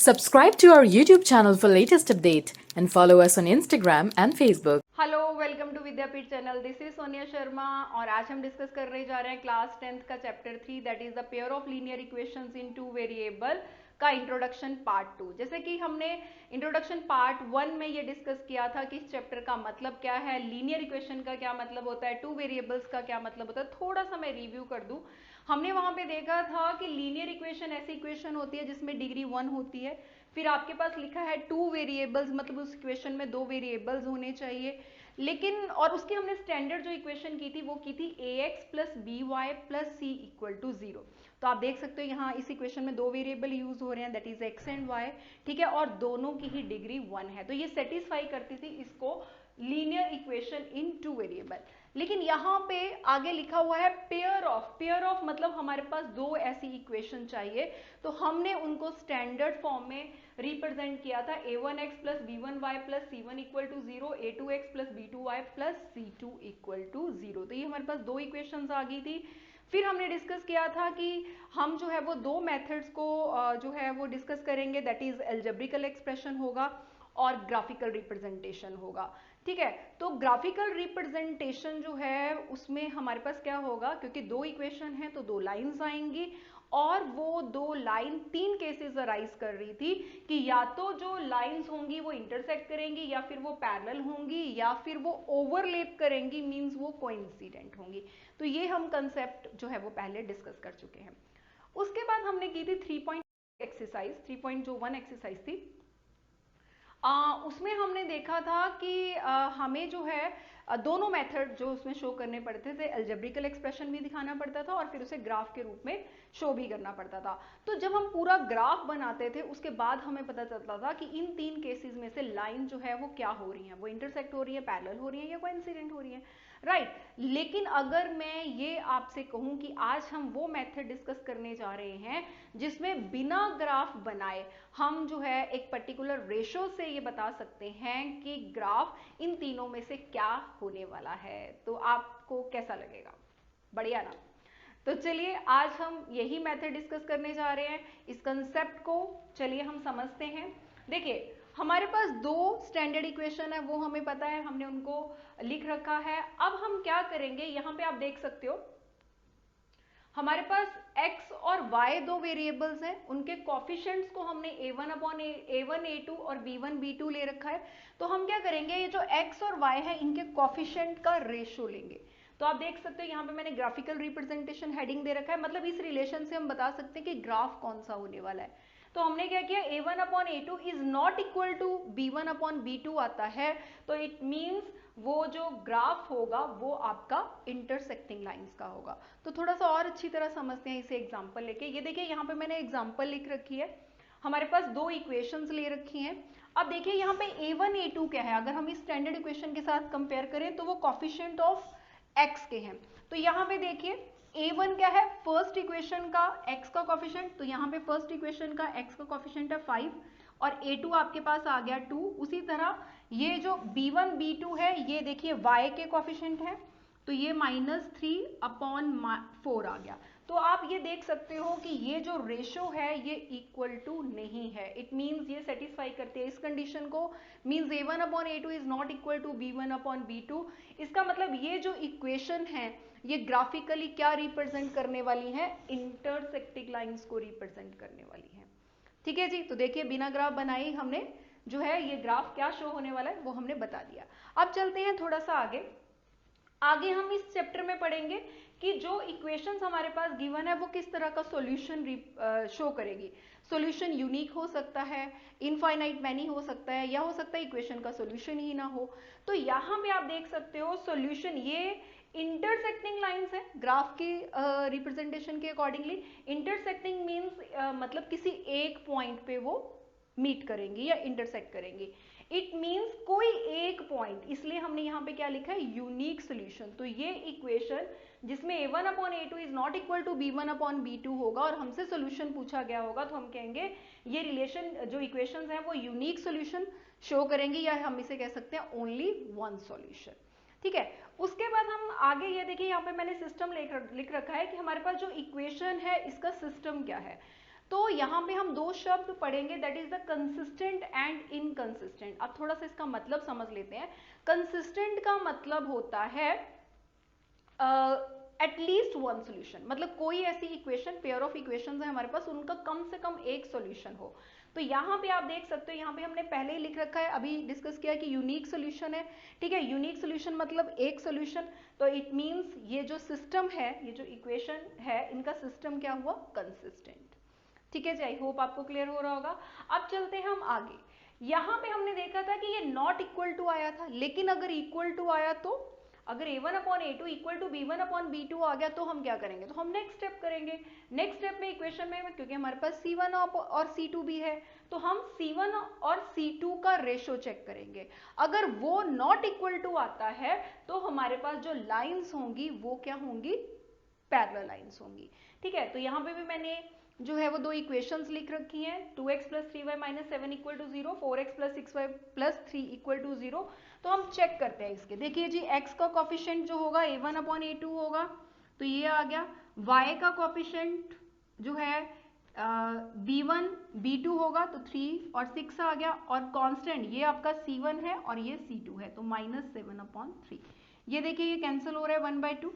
Subscribe to our YouTube channel for latest update and follow us on Instagram and Facebook. Hello, welcome to Vidyapeeth channel. This is Sonia Sharma और आज हम discuss करने जा रहे हैं class 10th का chapter 3 that is the pair of linear equations in two variable का introduction part 2। जैसे कि हमने इंट्रोडक्शन पार्ट 1 में ये डिस्कस किया था कि इस चैप्टर का मतलब क्या है, लीनियर इक्वेशन का क्या मतलब होता है, टू वेरिएबल्स का क्या मतलब होता है। थोड़ा सा मैं रिव्यू कर दूं। हमने वहां पे देखा था कि लीनियर इक्वेशन ऐसी इक्वेशन होती है जिसमें डिग्री 1 होती है, फिर आपके पास लिखा है टू वेरिएबल्स, मतलब उस इक्वेशन में दो वेरिएबल्स होने चाहिए। लेकिन और उसकी हमने स्टैंडर्ड जो इक्वेशन की थी वो की थी ax plus B Y plus C equal to 0। तो आप देख सकते हो यहाँ इस इक्वेशन में दो वेरिएबल यूज हो रहे हैं, that is x and y, ठीक है, और दोनों की ही डिग्री 1 है। तो ये सेटिस्फाई करती थी इसको linear equation in two variable. लेकिन यहाँ पे आगे लिखा हुआ है पेयर ऑफ। पेयर ऑफ मतलब हमारे पास दो ऐसी इक्वेशन चाहिए, तो हमने उनको स्टैंडर्ड फॉर्म में रिप्रेजेंट किया था a1x plus b1y plus c1 equal to 0, a2x plus b2y plus c2 equal to 0। तो ये हमारे पास दो इक्वेशंस आ गई थी। फिर हमने डिस्कस किया था कि हम जो है वो दो मेथड्स को जो है वो डिस्कस करेंगे, दैट इज एल्जेब्रिकल एक्सप्रेशन होगा और ग्राफिकल रिप्रेजेंटेशन होगा। ठीक है, तो ग्राफिकल रिप्रेजेंटेशन जो है उसमें हमारे पास क्या होगा, क्योंकि दो इक्वेशन है तो दो लाइंस आएंगी और वो दो लाइन तीन केसेस अराइज कर रही थी कि या तो जो लाइंस होंगी वो इंटरसेक्ट करेंगी, या फिर वो पैरेलल होंगी, या फिर वो ओवरलैप करेंगी, मींस वो कोइंसिडेंट होंगी। तो ये हम कंसेप्ट जो है वो पहले डिस्कस कर चुके हैं। उसके बाद हमने की थी 3 एक्सरसाइज, 3.1 एक्सरसाइज थी। उसमें हमने देखा था कि हमें जो है दोनों मेथड जो उसमें शो करने पड़ते थे, अलजेब्रिकल एक्सप्रेशन भी दिखाना पड़ता था और फिर उसे ग्राफ के रूप में शो भी करना पड़ता था। तो जब हम पूरा ग्राफ बनाते थे उसके बाद हमें पता चलता था कि इन तीन केसेस में से लाइन जो है वो क्या हो रही है, वो इंटरसेक्ट हो रही है, पैरेलल हो रही है, या कोइंसिडेंट हो रही है, राइट। लेकिन अगर मैं ये आपसे कहूं कि आज हम वो मेथड डिस्कस करने जा रहे हैं जिसमें बिना ग्राफ बनाए हम जो है एक पर्टिकुलर रेशो से ये बता सकते हैं कि ग्राफ इन तीनों में से क्या होने वाला है, तो आपको कैसा लगेगा? बढ़िया ना? तो चलिए आज हम यही मेथड डिस्कस करने जा रहे हैं। इस कंसेप्ट को चलिए हम समझते हैं। देखिए हमारे पास दो स्टैंडर्ड इक्वेशन है, वो हमें पता है, हमने उनको लिख रखा है। अब हम क्या करेंगे, यहाँ पे आप देख सकते हो हमारे पास x और y दो वेरिएबल्स हैं, उनके कॉफिशिएंट्स को हमने a1 अपॉन a1 a2 और b1 b2 ले रखा है। तो हम क्या करेंगे, ये जो x और y है इनके कॉफिशिएंट का रेशो लेंगे। तो आप देख सकते हो यहाँ पे मैंने ग्राफिकल रिप्रेजेंटेशन हेडिंग दे रखा है, मतलब इस रिलेशन से हम बता सकते हैं कि ग्राफ कौन सा होने वाला है। तो हमने क्या किया, a1 upon a2 is not equal to b1 upon b2 आता है, तो इट मीन्स वो जो ग्राफ होगा वो आपका इंटरसेक्टिंग लाइंस का होगा। तो थोड़ा सा और अच्छी तरह समझते हैं इसे एग्जांपल लेके। ये देखिए यहाँ पे मैंने एग्जांपल लिख रखी है, हमारे पास दो इक्वेशंस ले रखी हैं। अब देखिए यहाँ पे a1 a2 क्या है, अगर हम इस स्टैंडर्ड इक्वेशन के साथ कंपेयर करें तो वो कॉफिशिएंट ऑफ x के हैं। तो यहाँ पे देखिए a1 क्या है, फर्स्ट इक्वेशन का x का कॉफिशिएंट, तो यहाँ पे फर्स्ट इक्वेशन का x का कॉफिशिएंट है 5 और a2 आपके पास आ गया 2। उसी तरह ये जो b1 b2 है ये देखिए y के कॉफिशिएंट है, तो ये -3/4 आ गया। तो आप ये देख सकते हो कि ये जो रेशो है ये इक्वल टू नहीं है, इट मीन्स ये सेटिस्फाई करते हैं इस कंडीशन को, means a1 upon a2 is not equal to b1 upon b2। इसका मतलब ये जो इक्वेशन है ये ग्राफिकली क्या रिप्रेजेंट करने वाली है, इंटरसेक्टिंग लाइंस को रिप्रेजेंट करने वाली है। ठीक है जी, तो देखिए बिना ग्राफ बनाए हमने जो है ये ग्राफ क्या शो होने वाला है वो हमने बता दिया। अब चलते हैं थोड़ा सा आगे। आगे हम इस चैप्टर में पढ़ेंगे कि जो इक्वेशंस हमारे पास गिवन है वो किस तरह का सॉल्यूशन शो करेगी। सॉल्यूशन यूनिक हो सकता है, इनफाइनाइट मैनी हो सकता है, या हो सकता है इक्वेशन का सॉल्यूशन ही ना हो। तो यहाँ पे आप देख सकते हो सॉल्यूशन ये इंटरसेक्टिंग लाइंस है ग्राफ की रिप्रेजेंटेशन के अकॉर्डिंगली। इंटरसेक्टिंग मीन्स मतलब किसी एक पॉइंट पे वो मीट करेंगी या इंटरसेक्ट करेंगी। इट मीन्स कोई एक पॉइंट, इसलिए हमने यहाँ पे क्या लिखा है, यूनिक सोल्यूशन। तो ये इक्वेशन जिसमें a1 upon a2 is not equal to b1 upon b2 होगा और हमसे सोल्यूशन पूछा गया होगा, तो हम कहेंगे ये रिलेशन जो इक्वेशंस हैं वो यूनिक सोल्यूशन शो करेंगी, या हम इसे कह सकते हैं ओनली वन सोल्यूशन। ठीक है, उसके बाद हम आगे ये देखिए यहाँ पे मैंने सिस्टम लिख रखा है कि हमारे पास जो इक्वेशन है इसका सिस्टम क्या है। तो यहाँ पे हम दो शब्द पढ़ेंगे, that is the consistent and inconsistent. अब थोड़ा सा इसका मतलब समझ लेते हैं। कंसिस्टेंट का मतलब होता है एटलीस्ट वन सोल्यूशन, मतलब कोई ऐसी इक्वेशन, पेयर ऑफ इक्वेशन है हमारे पास, उनका कम से कम एक सोल्यूशन हो। तो यहाँ पे आप देख सकते हो, यहाँ पे हमने पहले ही लिख रखा है, अभी डिस्कस किया कि यूनिक सोल्यूशन है, ठीक है। यूनिक सोल्यूशन मतलब एक सोल्यूशन, तो इट मींस ये जो सिस्टम है, ये जो इक्वेशन है, इनका सिस्टम क्या हुआ, कंसिस्टेंट, ठीक है जी। आई होप आपको क्लियर हो रहा होगा। अब चलते हैं हम आगे। यहाँ पे हमने देखा था कि ये नॉट इक्वल टू आया था, लेकिन अगर इक्वल टू आया तो, अगर a1 upon a2 equal to b1 upon b2 आ गया तो हम क्या करेंगे, तो हम नेक्स्ट स्टेप करेंगे। नेक्स्ट स्टेप में इक्वेशन में, क्योंकि हमारे पास c1 और c2 भी है, तो हम c1 और c2 का रेशो चेक करेंगे। अगर वो नॉट इक्वल टू आता है तो हमारे पास जो लाइंस होंगी वो क्या होंगी, पैरेलल लाइंस होंगी, ठीक है। तो यहाँ पे भी मैंने जो है वो दो इक्वेशंस लिख रखी हैं, 2x plus 3y minus 7 equal to 0, 4x plus 6y plus 3 equal to 0। तो हम चेक करते हैं इसके। देखिए जी, x का कोफिशिएंट जो होगा a1 अपॉन a2 होगा, तो ये आ गया। y का कोफिशिएंट जो है b1 b2 होगा, तो 3 और 6 आ गया, और कांस्टेंट ये आपका c1 है और ये c2 है, तो माइनस 7 अपॉन 3। ये देखिए ये कैंसिल हो रहा है, 1/2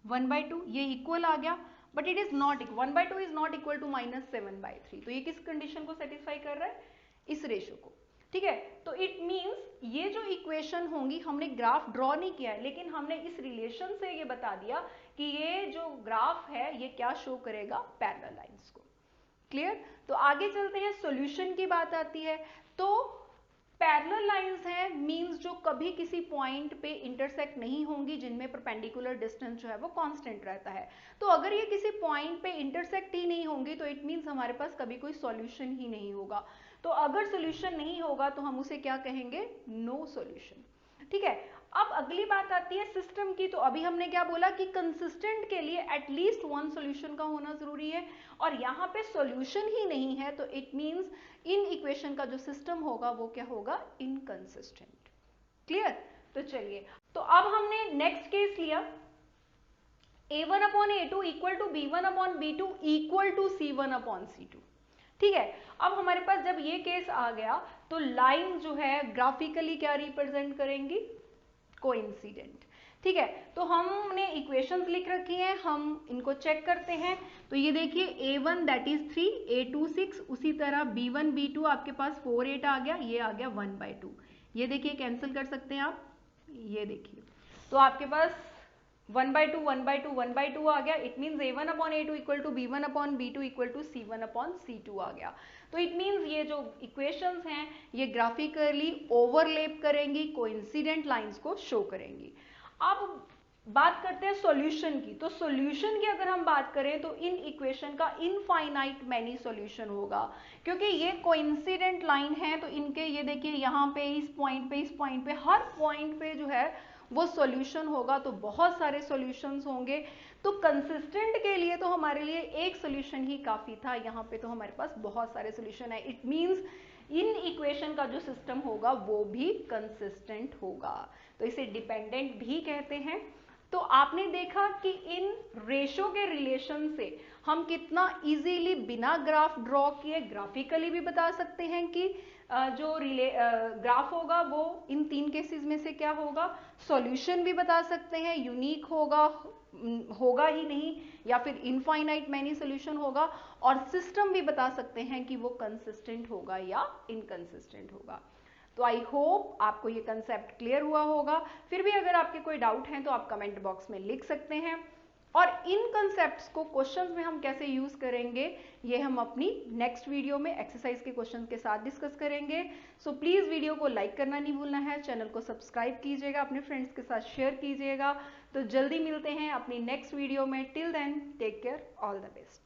1/2, ये इक्वल आ गया, but it is not, 1/2 is not equal to minus 7/3। तो ये किस कंडीशन को सेटिस्फाई कर रहा है, इस रेशो को, ठीक है। तो इट मींस ये जो इक्वेशन होंगी, हमने ग्राफ ड्रॉ नहीं किया है, लेकिन हमने इस रिलेशन से ये बता दिया कि ये जो ग्राफ है ये क्या शो करेगा, पैरेलल लाइंस को। क्लियर। तो आगे चलते हैं, सॉल्यूशन की बात आती है। तो पैरेलल लाइंस हैं मींस जो कभी किसी पॉइंट पे इंटरसेक्ट नहीं होंगी, जिनमें परपेंडिकुलर डिस्टेंस जो है वो कांस्टेंट रहता है। तो अगर ये किसी पॉइंट पे इंटरसेक्ट ही नहीं होंगी तो इट मींस हमारे पास कभी कोई सॉल्यूशन ही नहीं होगा। तो अगर सॉल्यूशन नहीं होगा तो हम उसे क्या कहेंगे, नो सॉल्यूशन, ठीक है। अब अगली बात आती है सिस्टम की। तो अभी हमने क्या बोला कि कंसिस्टेंट के लिए एटलीस्ट वन सॉल्यूशन का होना जरूरी है, और यहाँ पे सॉल्यूशन ही नहीं है, तो इट मींस इन इक्वेशन का जो सिस्टम होगा वो क्या होगा, इनकंसिस्टेंट। क्लियर। तो चलिए, तो अब हमने नेक्स्ट केस लिया, a1 upon a2 equal to b1 upon b2 equal to c1 upon c2, ठीक है। अब हमारे पास जब ये केस आ गया तो लाइन जो है ग्राफिकली क्या रिप्रेजेंट करेंगी, कोइंसिडेंट, ठीक है। तो हमने इक्वेशंस लिख रखी हैं, हम इनको चेक करते हैं। तो ये देखिए a1 दैट इज 3, a2 6, उसी तरह b1 b2 आपके पास 4 8 आ गया, ये आ गया 1/2। ये देखिए कैंसिल कर सकते हैं आप, ये देखिए, तो आपके पास 1/2 1/2 1/2 आ गया। It means a1 upon a2 equal to b1 upon b2 equal to c1 upon c2 आ गया। तो इट मीन्स ये जो इक्वेशंस हैं ये ग्राफिकली ओवरलैप करेंगी, कोइंसिडेंट लाइंस को शो करेंगी। अब बात करते हैं सॉल्यूशन की। तो सॉल्यूशन की अगर हम बात करें तो इन इक्वेशन का इनफाइनाइट मैनी सॉल्यूशन होगा, क्योंकि ये कोइंसिडेंट लाइन है। तो इनके ये देखिए यहाँ पे इस पॉइंट पे हर पॉइंट पे जो है वो सॉल्यूशन होगा, तो बहुत सारे सॉल्यूशंस होंगे। तो कंसिस्टेंट के लिए तो हमारे लिए एक सॉल्यूशन ही काफी था, यहाँ पे तो हमारे पास बहुत सारे सॉल्यूशन है। इट मींस इन इक्वेशन का जो सिस्टम होगा वो भी कंसिस्टेंट होगा, तो इसे डिपेंडेंट भी कहते हैं। तो आपने देखा कि इन रेशो के रिलेशन से हम कितना इजीली बिना ग्राफ ड्रॉ किए ग्राफिकली भी बता सकते हैं कि जो ग्राफ होगा वो इन तीन केसेस में से क्या होगा, सॉल्यूशन भी बता सकते हैं, यूनिक होगा ही नहीं, या फिर इनफाइनाइट मैनी सॉल्यूशन होगा, और सिस्टम भी बता सकते हैं कि वो कंसिस्टेंट होगा या इनकंसिस्टेंट होगा। तो आई होप आपको ये कंसेप्ट क्लियर हुआ होगा। फिर भी अगर आपके कोई डाउट हैं तो आप कमेंट बॉक्स में लिख सकते हैं, और इन कंसेप्ट्स को क्वेश्चंस में हम कैसे यूज करेंगे ये हम अपनी नेक्स्ट वीडियो में एक्सरसाइज के क्वेश्चंस के साथ डिस्कस करेंगे। सो प्लीज वीडियो को लाइक करना नहीं भूलना है, चैनल को सब्सक्राइब कीजिएगा, अपने फ्रेंड्स के साथ शेयर कीजिएगा। तो जल्दी मिलते हैं अपनी नेक्स्ट वीडियो में। Till then take care, all the best.